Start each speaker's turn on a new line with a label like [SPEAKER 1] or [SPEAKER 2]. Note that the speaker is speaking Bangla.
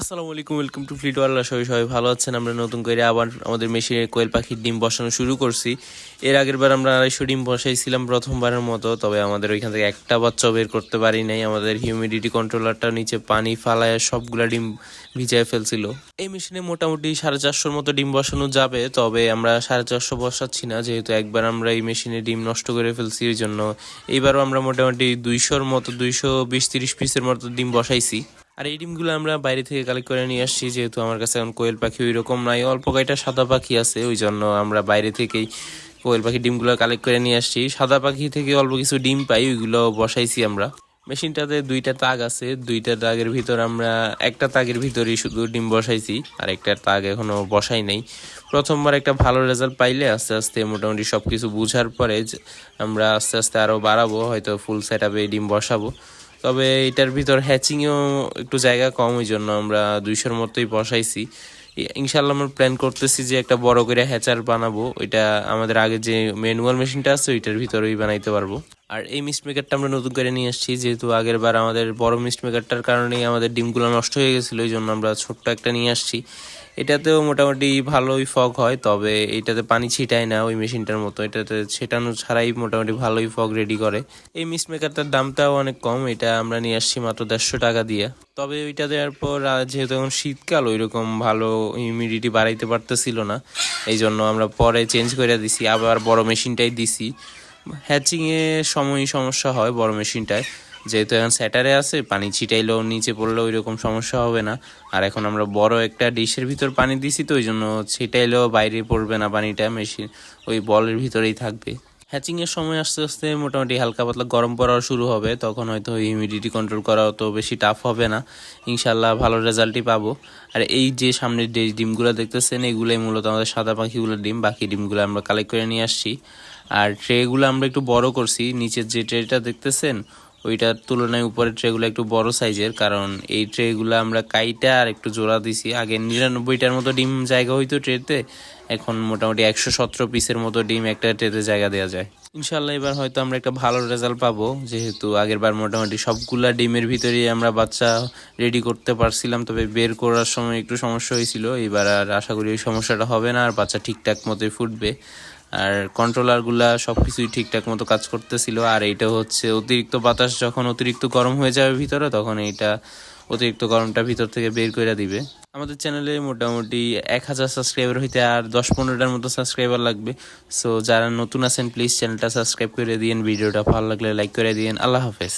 [SPEAKER 1] আসসালামু আলাইকুম, ওয়েলকাম টু ফ্লিট ওয়ার্ল্ড। সবাই সবাই ভালো আছেন। আমরা নতুন করে আবার আমাদের মেশিনে কোয়েল পাখির ডিম বসানো শুরু করছি। এর আগের বার আমরা 250 ডিম বসাইছিলাম প্রথমবারের মতো, তবে আমাদের ওইখান থেকে একটা বাচ্চা বের করতে পারি নাই। আমাদের হিউমিডিটি কন্ট্রোলারটা নিচে পানি ফালায় সবগুলা ডিম ভিজায় ফেলছিল। এই মেশিনে মোটামুটি 450 মতো ডিম বসানো যাবে, তবে আমরা 450 বসাচ্ছি না, যেহেতু একবার আমরা এই মেশিনে ডিম নষ্ট করে ফেলছি। ওই জন্য এইবারও আমরা মোটামুটি 200-র মতো 220-30 পিসের মতো ডিম বসাইছি। আর এই ডিমগুলো আমরা বাইরে থেকে কালেক্ট করে নিয়ে আসছি, যেহেতু আমার কাছে এখন কোয়েল পাখি ওই রকম নাই, অল্প কয়টা সাদা পাখি আছে, ওই জন্য আমরা বাইরে থেকেই কোয়েল পাখির ডিমগুলো কালেক্ট করে নিয়ে আসছি। সাদা পাখি থেকে অল্প কিছু ডিম পাই, ওইগুলো বসাইছি আমরা। মেশিনটাতে 2টা তাগ আছে, 2টা তাগের ভিতর আমরা একটা তাগের ভিতরেই শুধু ডিম বসাইছি, আর একটা তাগ এখনো বসাই নাই। প্রথমবার একটা ভালো রেজাল্ট পাইলে আস্তে আস্তে মোটামুটি সব কিছু বুঝার পরে আমরা আস্তে আস্তে আরও বাড়াবো, হয়তো ফুল সেট আপে ডিম বসাবো। তবে এটার ভিতর হ্যাচিংয়েও একটু জায়গা কম, ওই জন্য আমরা 200-র মতোই বসাইছি। ইনশাল্লাহ আমরা প্ল্যান করতেছি যে একটা বড় করে হ্যাচার বানাবো, ওইটা আমাদের আগে যে ম্যানুয়াল মেশিনটা আছে ওইটার ভিতরেই বানাইতে পারবো। আর এই মিস্ট মেকারটা আমরা নতুন করে নিয়ে আসছি, যেহেতু আগের বার আমাদের বড় মিস্ট মেকারটার কারণেই আমাদের ডিমগুলো নষ্ট হয়ে গেছিলো, ওই জন্য আমরা ছোট্ট একটা নিয়ে আসছি। এটাতেও মোটামুটি ভালোই ফগ হয়, তবে এটাতে পানি ছিটায় না ওই মেশিনটার মতো, এটাতে ছেটানো ছাড়াই মোটামুটি ভালোই ফগ রেডি করে। এই মিস্ট মেকারটার দামটাও অনেক কম, এটা আমরা নিয়ে আসছি মাত্র 150 টাকা দিয়ে। তবে ওইটা দেওয়ার পর যেহেতু এখন শীতকাল, ওইরকম ভালো হিউমিডিটি বাড়াইতে পারতেছিল না, এই জন্য আমরা পরে চেঞ্জ করে দিছি, আবার বড় মেশিনটাই দিছি। হ্যাচিংয়ে সমস্যা হয় বড় মেশিনটায়, যেহেতু এখন স্যাটারে আছে, পানি ছিটাইলেও নিচে পড়লেও ওই রকম সমস্যা হবে না। আর এখন আমরা বড় একটা ডিশের ভিতর পানি দিছি, তো ওই জন্য ছিটাইলেও বাইরে পড়বে না পানিটা, মেশিন ওই বলের ভিতরেই থাকবে। হ্যাচিংয়ের সময় আস্তে আস্তে মোটামুটি হালকা পাতলা গরম পড়াও শুরু হবে, তখন হয়তো হিউমিডিটি কন্ট্রোল করা অত বেশি টাফ হবে না, ইনশাল্লাহ ভালো রেজাল্টই পাবো। আর এই যে সামনের যে ডিমগুলো দেখতেছেন, এগুলোই মূলত আমাদের সাদা পাখিগুলোর ডিম, বাকি ডিমগুলো আমরা কালেক্ট করে নিয়ে আসছি। আর ট্রেগুলো আমরা একটু বড় করছি, নিচের যে ট্রেটা দেখতেছেন ওইটার তুলনায় উপরের ট্রেগুলো একটু বড় সাইজের, কারণ এই ট্রেগুলো আমরা কাইটা আর একটু জোড়া দিছি। আগে 99টার মতো ডিম জায়গা হইতো ট্রেতে, এখন মোটামুটি 117 পিসের মতো ডিম একটা ট্রেতে জায়গা দেওয়া যায়। ইনশাল্লাহ এবার হয়তো আমরা একটা ভালো রেজাল্ট পাবো, যেহেতু আগের বার মোটামুটি সবগুলা ডিমের ভিতরেই আমরা বাচ্চা রেডি করতে পারছিলাম, তবে বের করার সময় একটু সমস্যা হয়েছিল। এবার আর আশা করি ওই সমস্যাটা হবে না, আর বাচ্চা ঠিকঠাক মতোই ফুটবে। আর কন্ট্রোলারগুলা সব কিছুই ঠিকঠাক মতো কাজ করতেছিল। আর এইটা হচ্ছে অতিরিক্ত বাতাস যখন অতিরিক্ত গরম হয়ে যাবে ভিতরে, তখন এইটা অতিরিক্ত গরমটা ভিতর থেকে বের করে দিবে। আমাদের চ্যানেলে মোটামুটি 1000 সাবস্ক্রাইবার হইতে আর 10-15টার মতো সাবস্ক্রাইবার লাগবে। সো যারা নতুন আছেন প্লিজ চ্যানেলটা সাবস্ক্রাইব করে দিন, ভিডিওটা ভালো লাগলে লাইক করে দিন। আল্লাহ হাফেজ।